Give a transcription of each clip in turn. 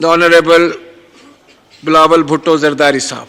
The Honorable Bilawal Bhutto Zardari Sahab.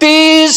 30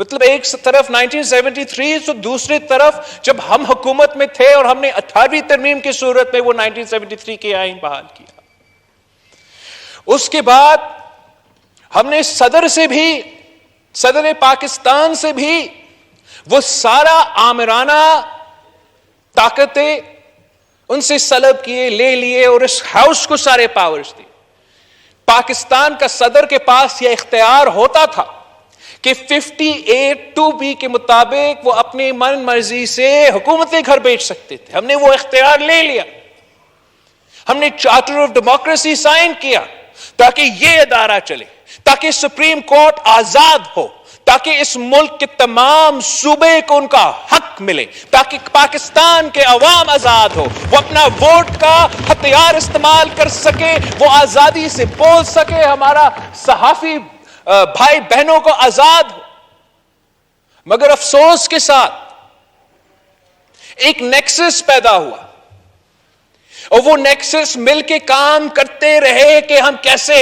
مطلب ایک طرف 1973 تو دوسری طرف جب ہم حکومت میں تھے اور ہم نے 18ویں ترمیم کی صورت میں وہ 1973 کے آئین بحال کیا. اس کے بعد ہم نے صدر پاکستان سے بھی وہ سارا آمرانہ طاقتیں ان سے سلب کیے، لے لیے اور اس ہاؤس کو سارے پاورز دیے. پاکستان کا صدر کے پاس یہ اختیار ہوتا تھا کہ 58(2)B کے مطابق وہ اپنی من مرضی سے حکومتیں گھر بیچ سکتے تھے. ہم نے وہ اختیار لے لیا. ہم نے چارٹر آف ڈیموکریسی سائن کیا تاکہ یہ ادارہ چلے، تاکہ سپریم کورٹ آزاد ہو، تاکہ اس ملک کے تمام صوبے کو ان کا حق ملے، تاکہ پاکستان کے عوام آزاد ہو، وہ اپنا ووٹ کا ہتھیار استعمال کر سکے، وہ آزادی سے بول سکے، ہمارا صحافی بھائی بہنوں کو آزاد ہو. مگر افسوس کے ساتھ ایک نیکسس پیدا ہوا اور وہ نیکسس مل کے کام کرتے رہے کہ ہم کیسے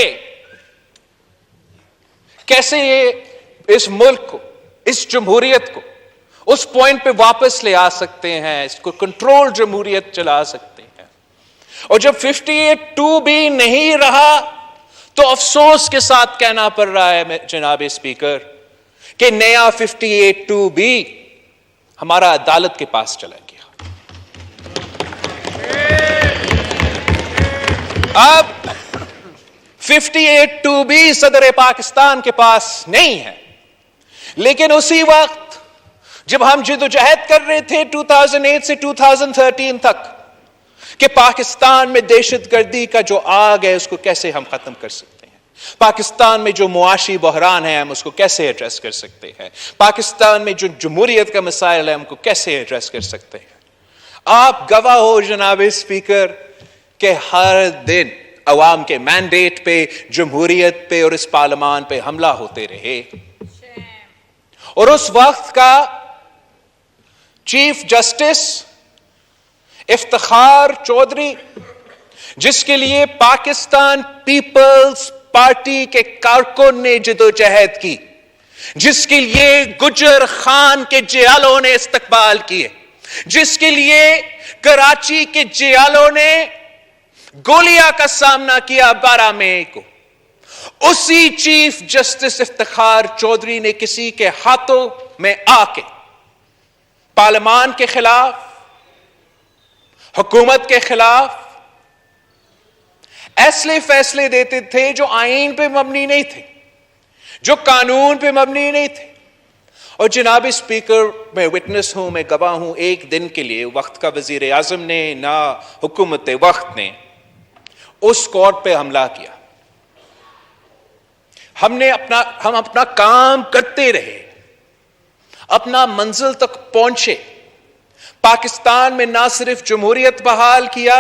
اس ملک کو، اس جمہوریت کو اس پوائنٹ پہ واپس لے آ سکتے ہیں، اس کو کنٹرول جمہوریت چلا سکتے ہیں. اور جب 58(2)B نہیں رہا تو افسوس کے ساتھ کہنا پڑ رہا ہے جناب اسپیکر کہ نیا 58(2)B ہمارا عدالت کے پاس چلا گیا. اب 58(2)B صدر پاکستان کے پاس نہیں ہے. لیکن اسی وقت جب ہم جدوجہد کر رہے تھے 2008 سے 2013 تک کہ پاکستان میں دہشت گردی کا جو آگ ہے اس کو کیسے ہم ختم کر سکتے ہیں، پاکستان میں جو معاشی بحران ہے ہم اس کو کیسے ایڈریس کر سکتے ہیں، پاکستان میں جو جمہوریت کا مسائل ہے ہم کو کیسے ایڈریس کر سکتے ہیں، آپ گواہ ہو جناب اسپیکر کہ ہر دن عوام کے مینڈیٹ پہ، جمہوریت پہ اور اس پارلیمان پہ حملہ ہوتے رہے. اور اس وقت کا چیف جسٹس افتخار چودھری، جس کے لیے پاکستان پیپلز پارٹی کے کارکن نے جدوجہد کی، جس کے لیے گجر خان کے جیالوں نے استقبال کیے، جس کے لیے کراچی کے جیالوں نے گولیاں کا سامنا کیا 12 مئی کو، اسی چیف جسٹس افتخار چودھری نے کسی کے ہاتھوں میں آ کے پارلیمان کے خلاف، حکومت کے خلاف ایسے فیصلے دیتے تھے جو آئین پہ مبنی نہیں تھے، جو قانون پہ مبنی نہیں تھے. اور جناب اسپیکر میں وٹنس ہوں، میں گواہ ہوں، ایک دن کے لیے وقت کا وزیر اعظم نے نہ حکومت وقت نے اس کورٹ پہ حملہ کیا. ہم اپنا کام کرتے رہے، اپنا منزل تک پہنچے. پاکستان میں نہ صرف جمہوریت بحال کیا،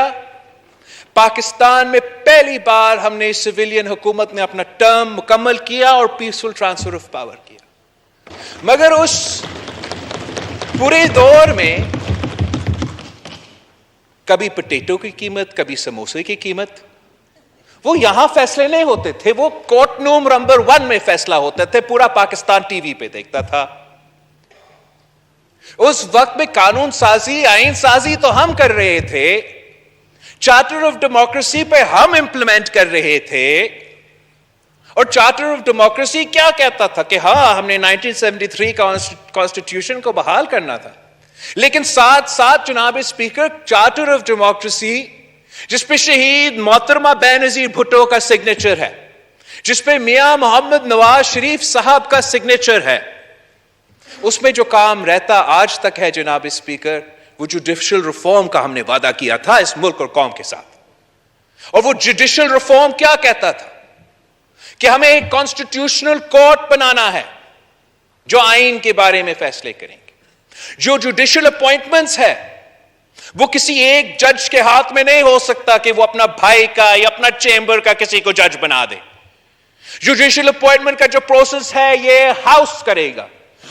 پاکستان میں پہلی بار ہم نے سویلین حکومت نے اپنا ٹرم مکمل کیا اور پیسفل ٹرانسفر آف پاور کیا. مگر اس پورے دور میں کبھی پٹیٹو کی قیمت، کبھی سموسے کی قیمت، وہ یہاں فیصلے نہیں ہوتے تھے، وہ کورٹ روم نمبر 1 میں فیصلہ ہوتے تھے، پورا پاکستان ٹی وی پہ دیکھتا تھا. اس وقت میں قانون سازی، آئین سازی تو ہم کر رہے تھے، چارٹر آف ڈیموکریسی پہ ہم امپلیمنٹ کر رہے تھے. اور چارٹر آف ڈیموکریسی کیا کہتا تھا کہ ہاں ہم نے 1973 کانسٹیٹیوشن کو بحال کرنا تھا، لیکن ساتھ ساتھ جناب اسپیکر چارٹر آف ڈیموکریسی جس پہ شہید محترمہ بے نظیر بھٹو کا سگنیچر ہے، جس پہ میاں محمد نواز شریف صاحب کا سگنیچر ہے، اس میں جو کام رہتا آج تک ہے جناب اسپیکر، وہ جوڈیشل ریفارم کا ہم نے وعدہ کیا تھا اس ملک اور قوم کے ساتھ. اور وہ جوڈیشل ریفارم کیا کہتا تھا کہ ہمیں ایک کانسٹیٹیوشنل کورٹ بنانا ہے جو آئین کے بارے میں فیصلے کریں گے. جو جوڈیشل اپوائنٹمنٹس ہے وہ کسی ایک جج کے ہاتھ میں نہیں ہو سکتا کہ وہ اپنا بھائی کا یا اپنا چیمبر کا کسی کو جج بنا دے. جوڈیشل اپوائنٹمنٹ کا جو پروسیس ہے یہ ہاؤس کرے گا.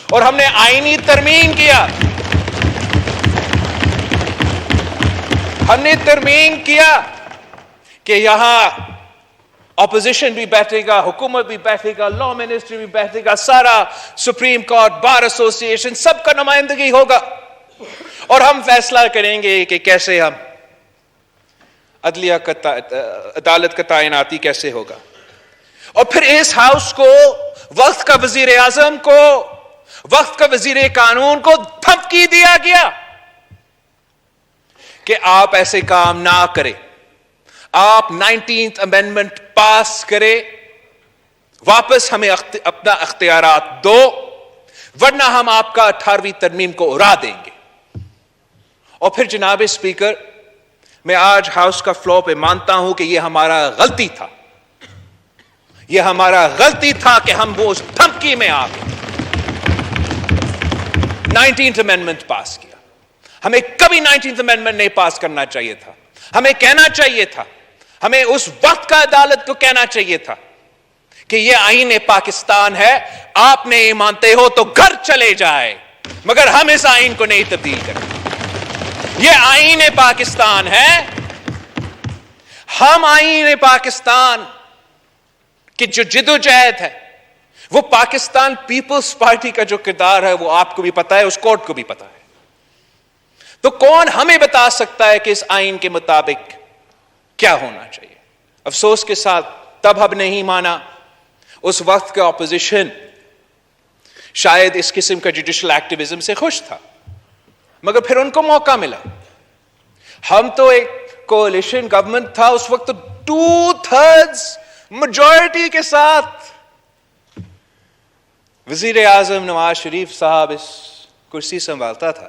اور ہم نے آئینی ترمیم کیا، ہم نے ترمیم کیا کہ یہاں اپوزیشن بھی بیٹھے گا, حکومت بھی بیٹھے گا, لا منسٹری بھی بیٹھے گا, سارا سپریم کورٹ, بار ایسوسی ایشن, سب کا نمائندگی ہوگا, اور ہم فیصلہ کریں گے کہ کیسے ہم عدلیہ عدالت کا تعیناتی کیسے ہوگا. اور پھر اس ہاؤس کو, وقت کا وزیر اعظم کو, وقت کا وزیر قانون کو دھمکی دیا گیا کہ آپ ایسے کام نہ کریں, آپ 19th امینڈمنٹ پاس کرے, واپس ہمیں اپنا اختیارات دو, ورنہ ہم آپ کا 18ویں ترمیم کو اڑا دیں گے. اور پھر جناب اسپیکر, میں آج ہاؤس کا فلور پہ مانتا ہوں کہ یہ ہمارا غلطی تھا, یہ ہمارا غلطی تھا کہ ہم وہ اس دھمکی میں آ گئے. 19th امینڈمنٹ پاس کیا, ہمیں کبھی 19th امینڈمنٹ نہیں پاس کرنا چاہیے تھا. ہمیں کہنا چاہیے تھا, ہمیں اس وقت کا عدالت کو کہنا چاہیے تھا کہ یہ آئین پاکستان ہے, آپ نے یہ مانتے ہو تو گھر چلے جائے, مگر ہم اس آئین کو نہیں تبدیل کریں. یہ آئین پاکستان ہے, ہم آئین پاکستان کی جو جدوجہد ہے, وہ پاکستان پیپلز پارٹی کا جو کردار ہے وہ آپ کو بھی پتا ہے, اس کورٹ کو بھی پتا ہے. تو کون ہمیں بتا سکتا ہے کہ اس آئین کے مطابق کیا ہونا چاہیے؟ افسوس کے ساتھ تب ہم نہیں مانا, اس وقت کا اپوزیشن شاید اس قسم کا جوڈیشل ایکٹیویزم سے خوش تھا, مگر پھر ان کو موقع ملا. ہم تو ایک کولیشن گورنمنٹ تھا اس وقت, 2/3 میجورٹی کے ساتھ وزیر اعظم نواز شریف صاحب اس کرسی سنبھالتا تھا.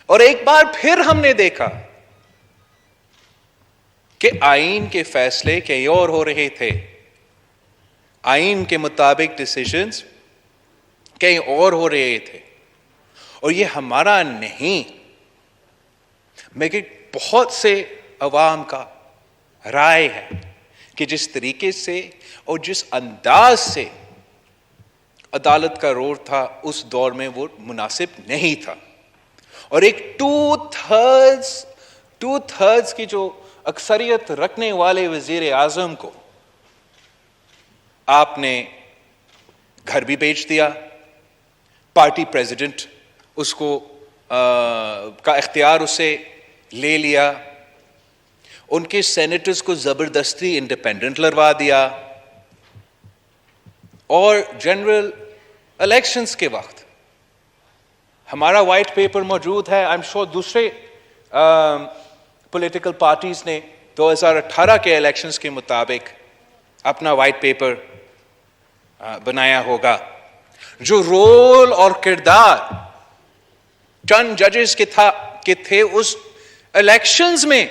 اور ایک بار پھر ہم نے دیکھا کہ آئین کے فیصلے کہیں اور ہو رہے تھے, آئین کے مطابق ڈیسیژنز کہیں اور ہو رہے تھے, اور یہ ہمارا نہیں, مگر بہت سے عوام کا رائے ہے کہ جس طریقے سے اور جس انداز سے عدالت کا رول تھا اس دور میں وہ مناسب نہیں تھا. اور ایک 2/3 کی جو اکثریت رکھنے والے وزیر اعظم کو آپ نے گھر بھی بیچ دیا, پارٹی پریزیڈنٹ اس کو کا اختیار اسے لے لیا, ان کے سینیٹرز کو زبردستی انڈیپینڈنٹ لڑوا دیا, اور جنرل الیکشنز کے وقت ہمارا وائٹ پیپر موجود ہے, آئی ایم شور دوسرے پولیٹیکل پارٹیز نے 2018 کے الیکشنز کے مطابق اپنا وائٹ پیپر بنایا ہوگا, جو رول اور کردار چند ججز کے تھے اس الیکشنز میں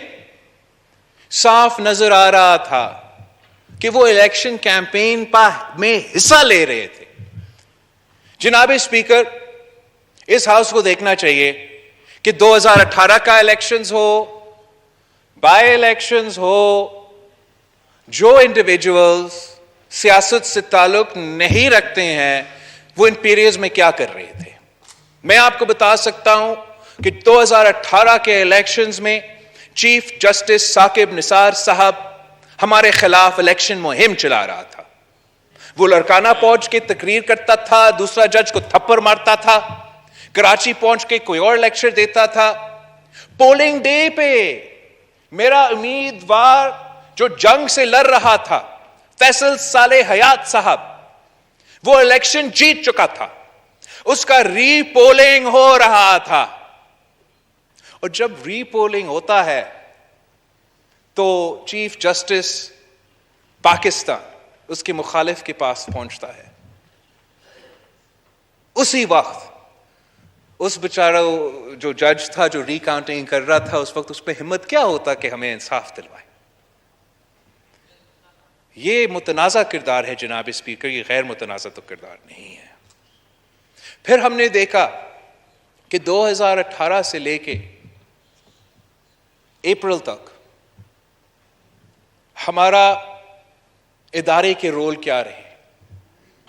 صاف نظر آ رہا تھا کہ وہ الیکشن کیمپین میں حصہ لے رہے تھے. جناب اسپیکر, اس ہاؤس کو دیکھنا چاہیے کہ 2018 کا الیکشنز ہو, بائی الیکشنز ہو, جو انڈیویجولز سیاست سے تعلق نہیں رکھتے ہیں وہ ان پیریڈز میں کیا کر رہے تھے. میں آپ کو بتا سکتا ہوں کہ 2018 کے الیکشنز میں چیف جسٹس ثاقب نثار صاحب ہمارے خلاف الیکشن مہم چلا رہا تھا. وہ لڑکانہ پہنچ کے تقریر کرتا تھا, دوسرا جج کو تھپڑ مارتا تھا, کراچی پہنچ کے کوئی اور لیکچر دیتا تھا. پولنگ ڈے پہ میرا امیدوار جو جنگ سے لڑ رہا تھا فیصل صالح حیات صاحب, وہ الیکشن جیت چکا تھا, اس کا ری پولنگ ہو رہا تھا. اور جب ری پولنگ ہوتا ہے تو چیف جسٹس پاکستان اس کے مخالف کے پاس پہنچتا ہے. اسی وقت اس بیچارہ جو جج تھا جو ری کاؤنٹنگ کر رہا تھا اس وقت اس پہ ہمت کیا ہوتا کہ ہمیں انصاف دلوائے. یہ متنازع کردار ہے جناب اسپیکر, یہ غیر متنازع تو کردار نہیں ہے. پھر ہم نے دیکھا کہ 2018 سے لے کے اپریل تک ہمارا ادارے کے رول کیا رہے.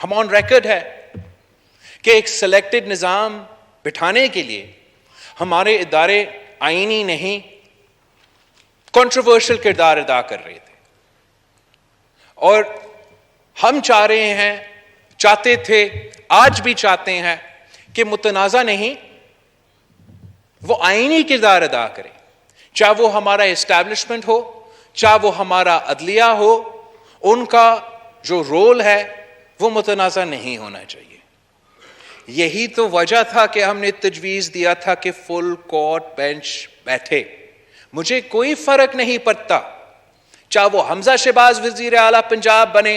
ہم آن ریکارڈ ہے کہ ایک سلیکٹڈ نظام بٹھانے کے لیے ہمارے ادارے آئینی نہیں کنٹروورشل کردار ادا کر رہے تھے. اور ہم چاہ رہے ہیں, چاہتے تھے, آج بھی چاہتے ہیں کہ متنازع نہیں, وہ آئینی کردار ادا کرے, چاہے وہ ہمارا اسٹیبلشمنٹ ہو, چاہے وہ ہمارا عدلیہ ہو, ان کا جو رول ہے وہ متنازع نہیں ہونا چاہیے. یہی تو وجہ تھا کہ ہم نے تجویز دیا تھا کہ فل کورٹ بینچ بیٹھے. مجھے کوئی فرق نہیں پڑتا چاہے وہ حمزہ شہباز وزیر اعلیٰ پنجاب بنے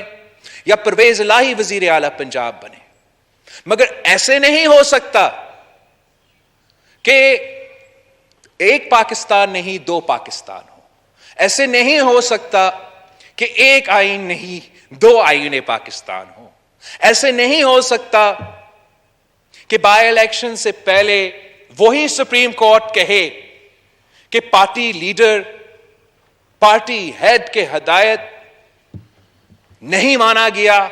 یا پرویز الہی وزیر اعلیٰ پنجاب بنے, مگر ایسے نہیں ہو سکتا کہ ایک پاکستان نہیں دو پاکستان ہو. ایسے نہیں ہو سکتا کہ ایک آئین نہیں دو آئین پاکستان ہو. ایسے نہیں ہو سکتا کہ بائی الیکشن سے پہلے وہی سپریم کورٹ کہے کہ پارٹی لیڈر, پارٹی ہیڈ کے ہدایت نہیں مانا گیا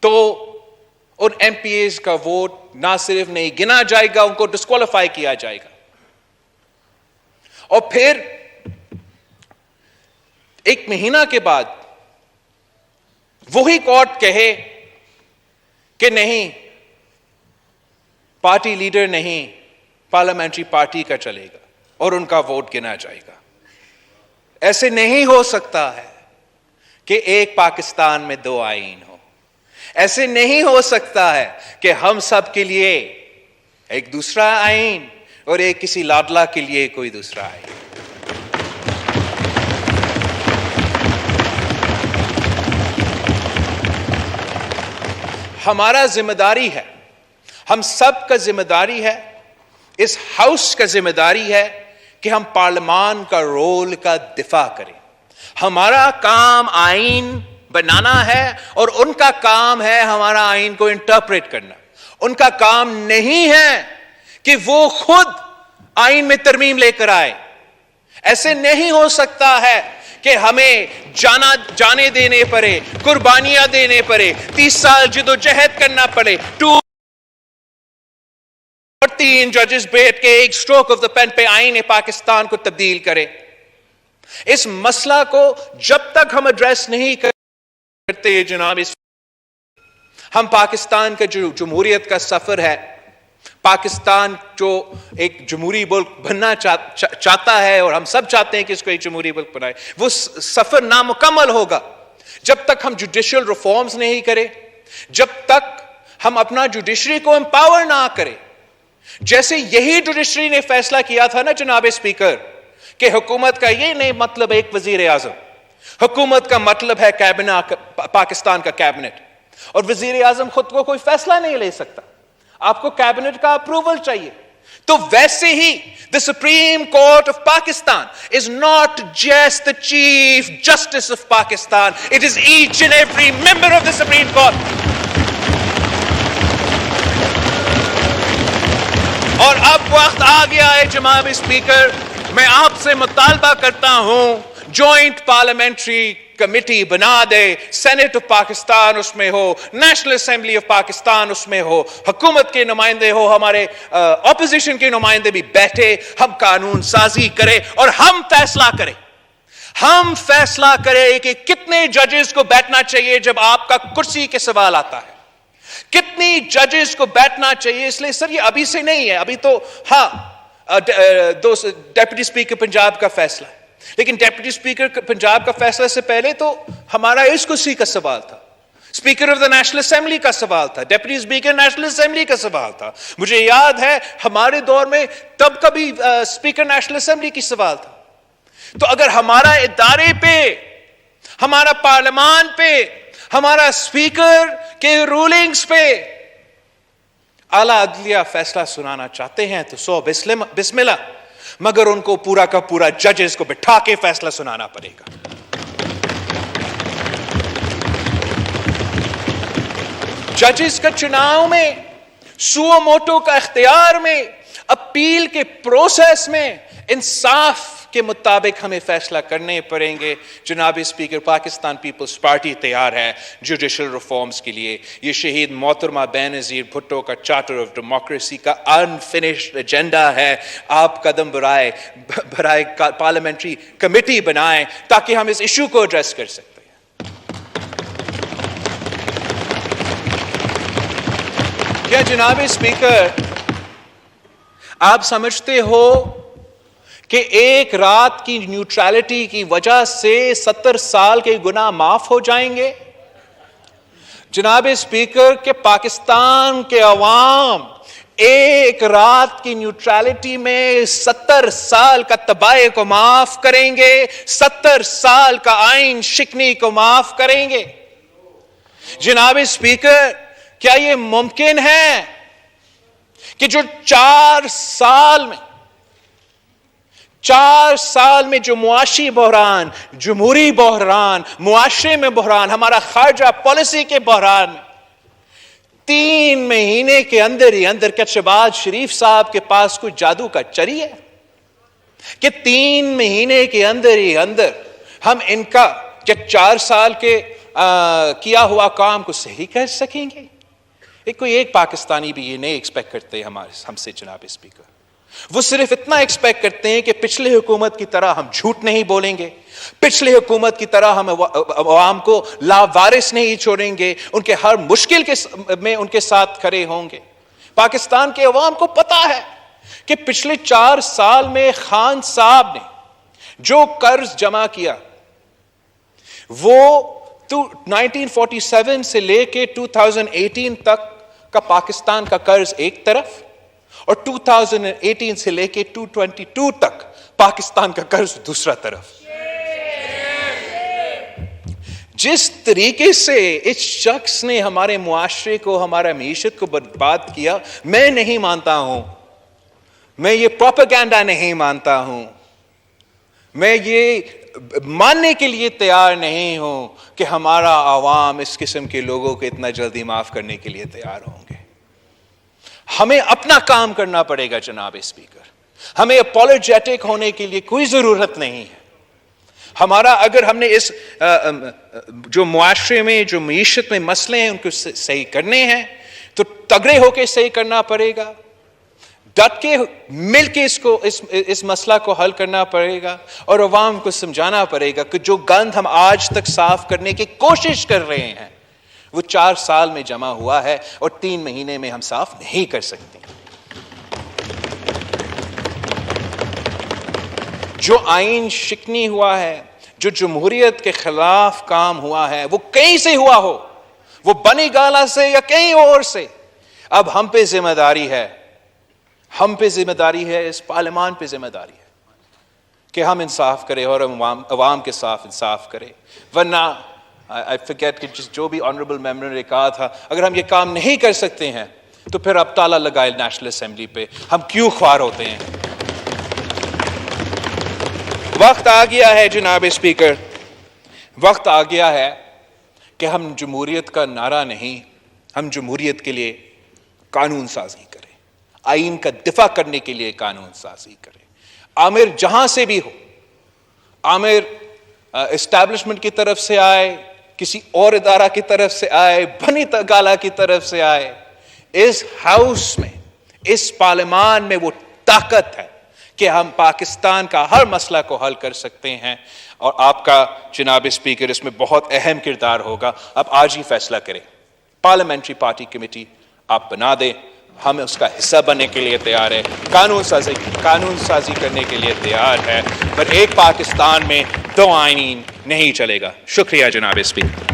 تو ان ایم پی ایز کا ووٹ نہ صرف نہیں گنا جائے گا, ان کو ڈسکوالیفائی کیا جائے گا. اور پھر ایک مہینہ کے بعد وہی کورٹ کہے کہ نہیں, پارٹی لیڈر نہیں, پارلیمنٹری پارٹی کا چلے گا اور ان کا ووٹ گنا جائے گا. ایسے نہیں ہو سکتا ہے کہ ایک پاکستان میں دو آئین ہو. ایسے نہیں ہو سکتا ہے کہ ہم سب کے لیے ایک دوسرا آئین اور ایک کسی لاڈلا کے لیے کوئی دوسرا آئین. ہمارا ذمہ داری ہے, ہم سب کا ذمہ داری ہے, اس ہاؤس کا ذمہ داری ہے کہ ہم پارلیمان کا رول کا دفاع کریں. ہمارا کام آئین بنانا ہے اور ان کا کام ہے ہمارا آئین کو انٹرپریٹ کرنا. ان کا کام نہیں ہے کہ وہ خود آئین میں ترمیم لے کر آئے. ایسے نہیں ہو سکتا ہے کہ ہمیں جانے دینے پڑے, قربانیاں دینے پڑے, 30 سال جدوجہد کرنا پڑے, 2 اور 3 ججز بیٹھ کے ایک سٹروک آف دا پین پہ آئین پاکستان کو تبدیل کرے. اس مسئلہ کو جب تک ہم ایڈریس نہیں کرتے جناب, ہم پاکستان کا جو جمہوریت کا سفر ہے, پاکستان جو ایک جمہوری ملک بننا چاہتا ہے اور ہم سب چاہتے ہیں کہ اس کو ایک جمہوری ملک بنائے, وہ سفر نامکمل ہوگا جب تک ہم جوڈیشل ریفارمز نہیں کریں, جب تک ہم اپنا جوڈیشری کو امپاور نہ کریں. جیسے یہی جوڈیشری نے فیصلہ کیا تھا نا جناب اسپیکر کہ حکومت کا یہ نہیں مطلب ایک وزیر اعظم, حکومت کا مطلب ہے کابینہ, پاکستان کا کابینٹ, اور وزیر اعظم خود کو کوئی فیصلہ نہیں لے سکتا, آپ کو کابینٹ کا اپروول چاہیے. تو ویسے ہی the Supreme Court of Pakistan is not just the Chief Justice of Pakistan, it is each and every member of the Supreme Court. اور اب وقت آ گیا ہے جناب اسپیکر, میں آپ سے مطالبہ کرتا ہوں جوائنٹ پارلیمنٹری کمیٹی بنا دے, سینٹ آف پاکستان اس میں ہو, نیشنل اسمبلی آف پاکستان اس میں ہو, حکومت کے نمائندے ہو, ہمارے اپوزیشن کے نمائندے بھی بیٹھے, ہم قانون سازی کرے اور ہم فیصلہ کریں. ہم فیصلہ کریں کہ کتنے ججز کو بیٹھنا چاہیے جب آپ کا کرسی کے سوال آتا ہے, کتنی ججز کو بیٹھنا چاہیے. اس لیے سر یہ ابھی سے نہیں ہے, ابھی تو ہاں ڈیپٹی اسپیکر پنجاب کا فیصلہ ہے, لیکن ڈیپٹی اسپیکر پنجاب کا فیصلہ سے پہلے تو ہمارا اس کرسی کا سوال تھا, speaker of the national assembly کا سوال تھا, ڈیپٹی اسپیکر نیشنل اسمبلی کا سوال تھا. مجھے یاد ہے ہمارے دور میں تب کبھی اسپیکر نیشنل اسمبلی کی سوال تھا. تو اگر ہمارا ادارے پہ, ہمارا پارلیمان پہ, ہمارا اسپیکر کے رولنگز پہ اعلیٰ عدلیہ فیصلہ سنانا چاہتے ہیں تو 100 بسم اللہ, مگر ان کو پورا کا پورا ججز کو بٹھا کے فیصلہ سنانا پڑے گا. ججز کا چناؤ میں, سو موٹو کا اختیار میں, اپیل کے پروسیس میں انصاف کے مطابق ہمیں فیصلہ کرنے پڑیں گے. جناب اسپیکر, پاکستان پیپلز پارٹی تیار ہے جوڈیشل ریفارمز کے لیے. یہ شہید محترمہ بینظیر بھٹو کا چارٹر آف ڈیموکریسی کا انفنشڈ ایجنڈا ہے. آپ قدم برائے پارلیمنٹری کمیٹی بنائیں تاکہ ہم اس ایشو کو ایڈریس کر سکتے ہیں. کیا جناب اسپیکر آپ سمجھتے ہو کہ ایک رات کی نیوٹرلٹی کی وجہ سے 70 سال کے گناہ معاف ہو جائیں گے؟ جناب اسپیکر کہ پاکستان کے عوام ایک رات کی نیوٹرلٹی میں 70 سال کا تباہی کو معاف کریں گے, 70 سال کا آئین شکنی کو معاف کریں گے. جناب اسپیکر کیا یہ ممکن ہے کہ جو 4 سال میں جو معاشی بحران, جمہوری بحران, معاشرے میں بحران, ہمارا خارجہ پالیسی کے بحران میں 3 مہینے کے اندر ہی اندر کیا شہباز شریف صاحب کے پاس کوئی جادو کا چری ہے کہ 3 مہینے کے اندر ہی اندر ہم ان کا کیا 4 سال کے کیا ہوا کام کو صحیح کر سکیں گے؟ کوئی ایک پاکستانی بھی یہ نہیں ایکسپیکٹ کرتے ہم سے جناب اسپیکر. وہ صرف اتنا ایکسپیکٹ کرتے ہیں کہ پچھلے حکومت کی طرح ہم جھوٹ نہیں بولیں گے, پچھلے حکومت کی طرح ہم عوام کو لاوارث نہیں چھوڑیں گے, ان کے ہر مشکل میں ان کے ساتھ کھڑے ہوں گے. پاکستان کے عوام کو پتا ہے کہ پچھلے 4 سال میں خان صاحب نے جو قرض جمع کیا وہ 1947 سے لے کے 2018 تک کا پاکستان کا قرض ایک طرف اور 2018 سے لے کے 2022 تک پاکستان کا قرض دوسرا طرف. جس طریقے سے اس شخص نے ہمارے معاشرے کو, ہمارا معیشت کو برباد کیا, میں نہیں مانتا ہوں, میں یہ پروپیگنڈا نہیں مانتا ہوں, میں یہ ماننے کے لیے تیار نہیں ہوں کہ ہمارا عوام اس قسم کے لوگوں کو اتنا جلدی معاف کرنے کے لیے تیار ہوں گے. ہمیں اپنا کام کرنا پڑے گا جناب اسپیکر. ہمیں اپولوجیٹک ہونے کے لیے کوئی ضرورت نہیں ہے. ہمارا اگر ہم نے اس جو معاشرے میں جو معیشت میں مسئلے ہیں ان کو صحیح کرنے ہیں تو تگڑے ہو کے صحیح کرنا پڑے گا, ڈٹ کے مل کے اس مسئلہ کو حل کرنا پڑے گا اور عوام کو سمجھانا پڑے گا کہ جو گند ہم آج تک صاف کرنے کی کوشش کر رہے ہیں وہ 4 سال میں جمع ہوا ہے اور 3 مہینے میں ہم صاف نہیں کر سکتے. جو آئین شکنی ہوا ہے, جو جمہوریت کے خلاف کام ہوا ہے, وہ کہیں سے ہوا ہو, وہ بنی گالا سے یا کہیں اور سے, اب ہم پہ ذمہ داری ہے, ہم پہ ذمہ داری ہے, اس پارلیمان پہ ذمہ داری ہے کہ ہم انصاف کریں اور عوام کے ساتھ انصاف کریں. ورنہ I forget کہ جو بھی آنریبل ممبر نے کہا تھا, اگر ہم یہ کام نہیں کر سکتے ہیں تو پھر اب تالا لگائے نیشنل اسمبلی پہ, ہم کیوں خوار ہوتے ہیں. وقت آ گیا ہے جناب اسپیکر, وقت آ گیا ہے کہ ہم جمہوریت کا نعرہ نہیں, ہم جمہوریت کے لیے قانون سازی کریں, آئین کا دفاع کرنے کے لیے قانون سازی کریں. عامر جہاں سے بھی ہو, عامر اسٹیبلشمنٹ کی طرف سے آئے, کسی اور ادارہ کی طرف سے آئے, بنی گالا کی طرف سے آئے, اس ہاؤس میں, اس پارلیمان میں وہ طاقت ہے کہ ہم پاکستان کا ہر مسئلہ کو حل کر سکتے ہیں. اور آپ کا جناب اسپیکر اس میں بہت اہم کردار ہوگا. آپ آج ہی فیصلہ کریں, پارلیمنٹری پارٹی کمیٹی آپ بنا دیں, ہم اس کا حصہ بننے کے لیے تیار ہے, قانون سازی کرنے کے لیے تیار ہے, پر ایک پاکستان میں 2 آئین نہیں چلے گا. شکریہ جناب اسپیکر.